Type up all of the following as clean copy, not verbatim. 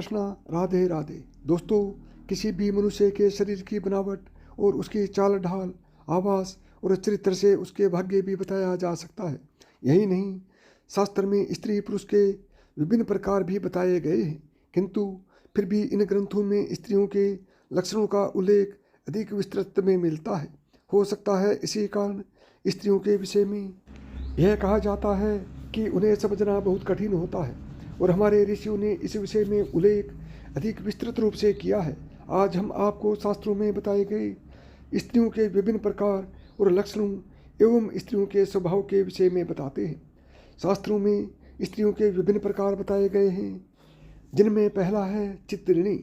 कृष्णा, राधे राधे। दोस्तों, किसी भी मनुष्य के शरीर की बनावट और उसकी चाल ढाल, आवाज़ और चरित्र से उसके भाग्य भी बताया जा सकता है। यही नहीं, शास्त्र में स्त्री पुरुष के विभिन्न प्रकार भी बताए गए हैं, किंतु फिर भी इन ग्रंथों में स्त्रियों के लक्षणों का उल्लेख अधिक विस्तृत में मिलता है। हो सकता है इसी कारण स्त्रियों के विषय में यह कहा जाता है कि उन्हें समझना बहुत कठिन होता है, और हमारे ऋषियों ने इस विषय में उल्लेख अधिक विस्तृत रूप से किया है। आज हम आपको शास्त्रों में बताए गए स्त्रियों के विभिन्न प्रकार और लक्षणों एवं स्त्रियों के स्वभाव के विषय में बताते हैं। शास्त्रों में स्त्रियों के विभिन्न प्रकार बताए गए हैं, जिनमें पहला है चित्रिणी।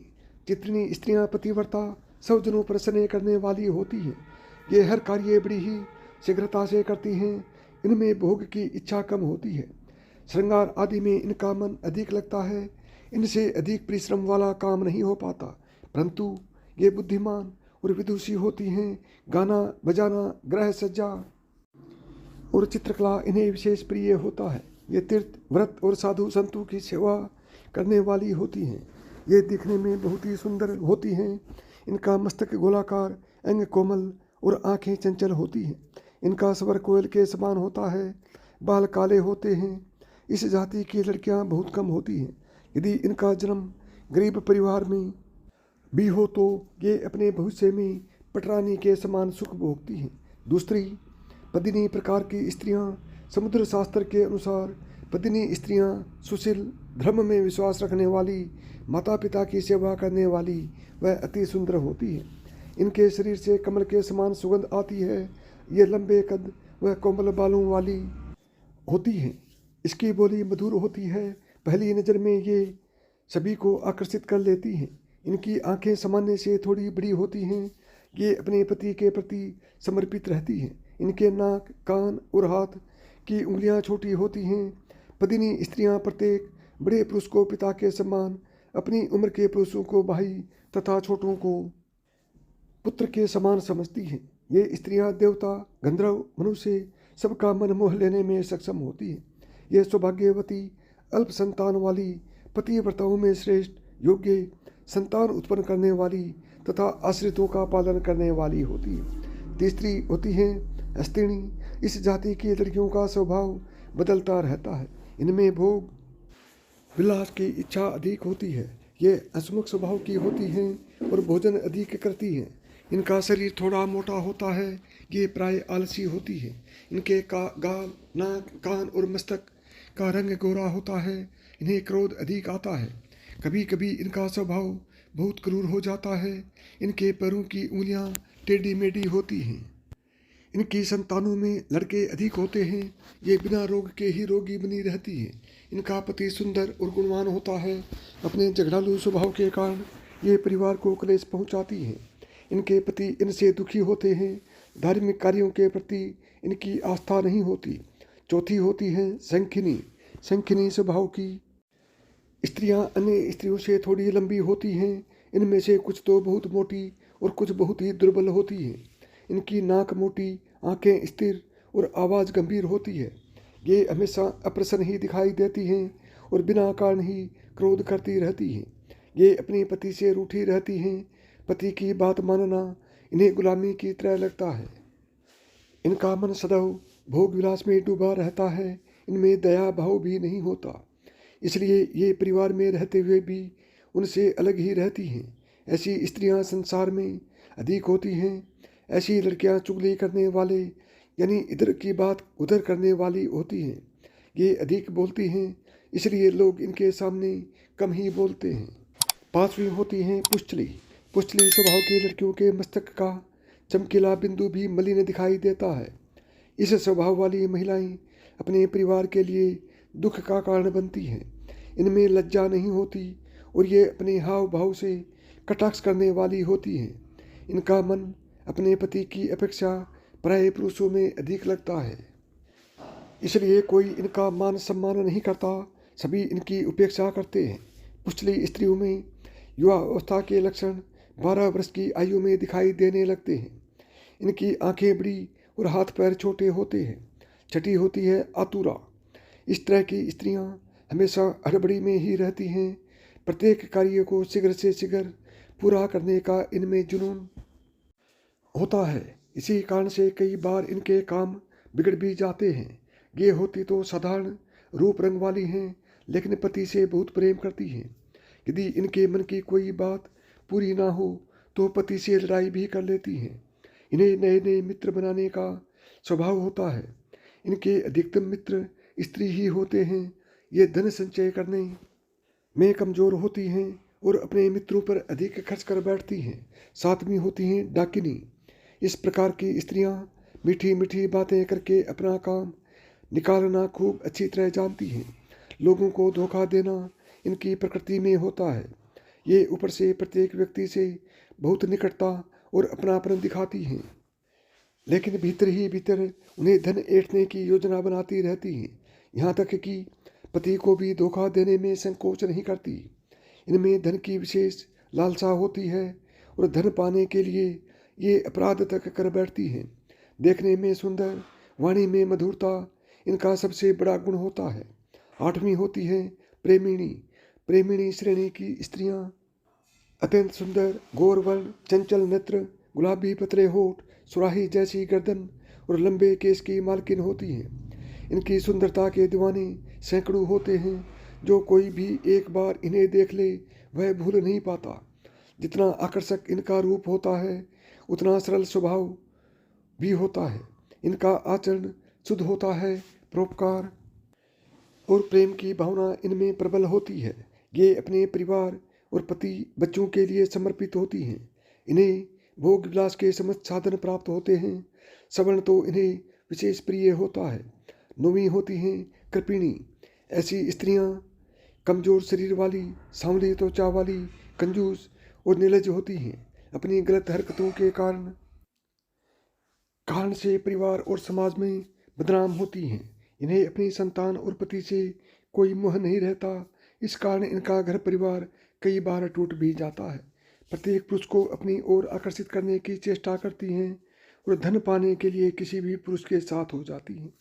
चित्रिणी स्त्रियां पतिव्रता, सब जनों पर स्नेह करने वाली होती हैं। ये हर कार्य बड़ी ही शीघ्रता से करती हैं। इनमें भोग की इच्छा कम होती है। श्रृंगार आदि में इनका मन अधिक लगता है। इनसे अधिक परिश्रम वाला काम नहीं हो पाता, परंतु ये बुद्धिमान और विदुषी होती हैं। गाना बजाना, गृह सज्जा और चित्रकला इन्हें विशेष प्रिय होता है। ये तीर्थ, व्रत और साधु संतों की सेवा करने वाली होती हैं। ये दिखने में बहुत ही सुंदर होती हैं। इनका मस्तक गोलाकार, अंग कोमल और आंखें चंचल होती हैं। इनका स्वर कोयल के समान होता है। बाल काले होते हैं। इस जाति की लड़कियां बहुत कम होती हैं। यदि इनका जन्म गरीब परिवार में भी हो तो ये अपने भविष्य में पटरानी के समान सुख भोगती हैं। दूसरी, पदिनी प्रकार की स्त्रियां। समुद्र शास्त्र के अनुसार पदिनी स्त्रियां सुशील, धर्म में विश्वास रखने वाली, माता पिता की सेवा करने वाली व अति सुंदर होती है। इनके शरीर से कमल के समान सुगंध आती है। ये लंबे कद व कोमल बालों वाली होती हैं। इसकी बोली मधुर होती है। पहली नज़र में ये सभी को आकर्षित कर लेती हैं। इनकी आंखें सामान्य से थोड़ी बड़ी होती हैं। ये अपने पति के प्रति समर्पित रहती हैं। इनके नाक, कान और हाथ की उंगलियां छोटी होती हैं। पदिनी स्त्रियां प्रत्येक बड़े पुरुष को पिता के समान, अपनी उम्र के पुरुषों को भाई तथा छोटों को पुत्र के समान समझती हैं। ये स्त्रियां देवता, गंधर्व, मनुष्य सबका मन मोह लेने में सक्षम होती हैं। ये सौभाग्यवती, अल्प संतान वाली, पतिव्रताओं में श्रेष्ठ, योग्य, संतान उत्पन्न करने वाली तथा आश्रितों का पालन करने वाली होती है। तीसरी होती हैं हस्तिनी। इस जाति की लड़कियों का स्वभाव बदलता रहता है। इनमें भोग विलास की इच्छा अधिक होती है। ये हंसमुख स्वभाव की होती हैं और भोजन अधिक करती हैं। इनका शरीर थोड़ा मोटा होता है। ये प्राय आलसी होती है। इनके गाल, नाक, कान और मस्तक का रंग गोरा होता है। इन्हें क्रोध अधिक आता है। कभी कभी इनका स्वभाव बहुत क्रूर हो जाता है। इनके पैरों की उंगलियां टेढ़ी मेढ़ी होती हैं। इनकी संतानों में लड़के अधिक होते हैं। ये बिना रोग के ही रोगी बनी रहती हैं। इनका पति सुंदर और गुणवान होता है। अपने झगड़ालू स्वभाव के कारण ये परिवार को क्लेश पहुंचाती हैं। इनके पति इनसे दुखी होते हैं। धार्मिक कार्यों के प्रति इनकी आस्था नहीं होती। चौथी होती है शंखिनी। शंखिनी स्वभाव की स्त्रियां अन्य स्त्रियों से थोड़ी लंबी होती हैं। इनमें से कुछ तो बहुत मोटी और कुछ बहुत ही दुर्बल होती हैं। इनकी नाक मोटी, आंखें स्थिर और आवाज़ गंभीर होती है। ये हमेशा अप्रसन्न ही दिखाई देती हैं और बिना कारण ही क्रोध करती रहती हैं। ये अपने पति से रूठी रहती हैं। पति की बात मानना इन्हें गुलामी की तरह लगता है। इनका मन सदैव भोग विलास में डूबा रहता है। इनमें दया भाव भी नहीं होता, इसलिए ये परिवार में रहते हुए भी उनसे अलग ही रहती हैं। ऐसी स्त्रियां संसार में अधिक होती हैं। ऐसी लड़कियां चुगली करने वाले, यानी इधर की बात उधर करने वाली होती हैं। ये अधिक बोलती हैं, इसलिए लोग इनके सामने कम ही बोलते हैं। पांचवी होती हैं पुष्चली। पुष्चली स्वभाव की लड़कियों के मस्तक का चमकीला बिंदु भी मलिन दिखाई देता है। इस स्वभाव वाली महिलाएं अपने परिवार के लिए दुख का कारण बनती हैं। इनमें लज्जा नहीं होती और ये अपने हाव भाव से कटाक्ष करने वाली होती हैं। इनका मन अपने पति की अपेक्षा प्राय पुरुषों में अधिक लगता है, इसलिए कोई इनका मान सम्मान नहीं करता। सभी इनकी उपेक्षा करते हैं। पुष्चली स्त्रियों में युवा अवस्था के लक्षण 12 वर्ष की आयु में दिखाई देने लगते हैं। इनकी आंखें बड़ी और हाथ पैर छोटे होते हैं। छठी होती है आतुरा। इस तरह की स्त्रियां हमेशा हड़बड़ी में ही रहती हैं। प्रत्येक कार्य को शीघ्र से शीघ्र पूरा करने का इनमें जुनून होता है। इसी कारण से कई बार इनके काम बिगड़ भी जाते हैं। ये होती तो साधारण रूप रंग वाली हैं, लेकिन पति से बहुत प्रेम करती हैं। यदि इनके मन की कोई बात पूरी ना हो तो पति से लड़ाई भी कर लेती हैं। इन्हें नए नए मित्र बनाने का स्वभाव होता है। इनके अधिकतम मित्र स्त्री ही होते हैं। ये धन संचय करने में कमजोर होती हैं और अपने मित्रों पर अधिक खर्च कर बैठती हैं। सातवीं होती हैं डाकिनी। इस प्रकार की स्त्रियां मीठी मीठी बातें करके अपना काम निकालना खूब अच्छी तरह जानती हैं। लोगों को धोखा देना इनकी प्रकृति में होता है। ये ऊपर से प्रत्येक व्यक्ति से बहुत निकटता और अपनापन दिखाती हैं, लेकिन भीतर ही भीतर उन्हें धन ऐंठने की योजना बनाती रहती हैं। यहाँ तक कि पति को भी धोखा देने में संकोच नहीं करती। इनमें धन की विशेष लालसा होती है और धन पाने के लिए ये अपराध तक कर बैठती हैं। देखने में सुंदर, वाणी में मधुरता इनका सबसे बड़ा गुण होता है। आठवीं होती है प्रेमिणी। प्रेमिणी श्रेणी की स्त्रियां अत्यंत सुंदर, गौरवर्ण, चंचल नेत्र, गुलाबी पतले होठ, सुराही जैसी गर्दन और लंबे केस की मालकिन होती हैं। इनकी सुंदरता के दीवाने सैकड़ों होते हैं। जो कोई भी एक बार इन्हें देख ले वह भूल नहीं पाता। जितना आकर्षक इनका रूप होता है उतना सरल स्वभाव भी होता है। इनका आचरण शुद्ध होता है। परोपकार और प्रेम की भावना इनमें प्रबल होती है। ये अपने परिवार और पति बच्चों के लिए समर्पित होती हैं। इन्हें भोग विलास के समस्त साधन प्राप्त होते हैं। सवर्ण तो इन्हें विशेष प्रिय होता है। नौवीं होती हैं कृपिणी। ऐसी स्त्रियां कमजोर शरीर वाली, सांवली त्वचा वाली, कंजूस और निर्लज होती हैं। अपनी गलत हरकतों के कारण से परिवार और समाज में बदनाम होती हैं। इन्हें अपनी संतान और पति से कोई मोह नहीं रहता। इस कारण इनका घर परिवार कई बार टूट भी जाता है। प्रत्येक पुरुष को अपनी ओर आकर्षित करने की चेष्टा करती हैं और धन पाने के लिए किसी भी पुरुष के साथ हो जाती हैं।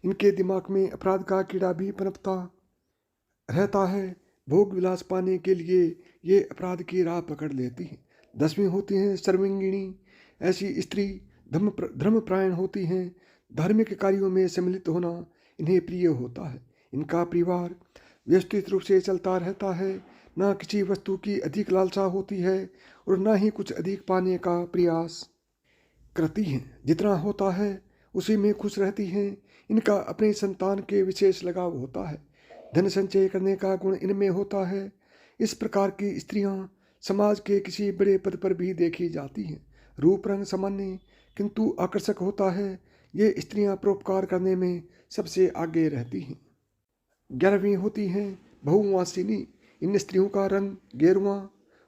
इनके दिमाग में अपराध का कीड़ा भी पनपता रहता है। भोग विलास पाने के लिए ये अपराध की राह पकड़ लेती हैं। 10वीं होती हैं सर्वांगिणी। ऐसी स्त्री धर्मपरायण होती हैं। धार्मिक कार्यों में सम्मिलित होना इन्हें प्रिय होता है। इनका परिवार व्यवस्थित रूप से चलता रहता है। ना किसी वस्तु की अधिक लालसा होती है और ना ही कुछ अधिक पाने का प्रयास करती हैं। जितना होता है उसी में खुश रहती हैं। इनका अपने संतान के विशेष लगाव होता है। धन संचय करने का गुण इनमें होता है। इस प्रकार की स्त्रियां समाज के किसी बड़े पद पर भी देखी जाती हैं। रूप रंग सामान्य किंतु आकर्षक होता है। ये स्त्रियां परोपकार करने में सबसे आगे रहती हैं। 11वीं होती हैं बहुवासिनी। इन स्त्रियों का रंग गेरुआ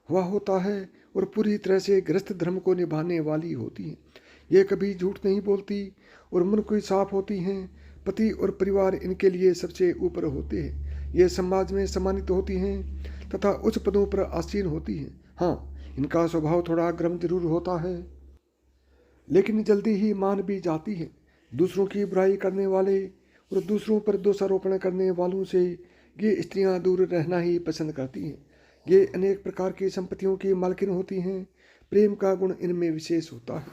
हुआ होता है और पूरी तरह से गृहस्थ धर्म को निभाने वाली होती हैं। ये कभी झूठ नहीं बोलती और मन की साफ होती हैं। पति और परिवार इनके लिए सबसे ऊपर होते हैं। ये समाज में सम्मानित होती हैं तथा उच्च पदों पर आसीन होती हैं। हाँ, इनका स्वभाव थोड़ा गर्म जरूर होता है, लेकिन जल्दी ही मान भी जाती है। दूसरों की बुराई करने वाले और दूसरों पर दोषारोपण करने वालों से ये स्त्रियां दूर रहना ही पसंद करती हैं। ये अनेक प्रकार की संपत्तियों की मालकिन होती हैं। प्रेम का गुण इनमें विशेष होता है।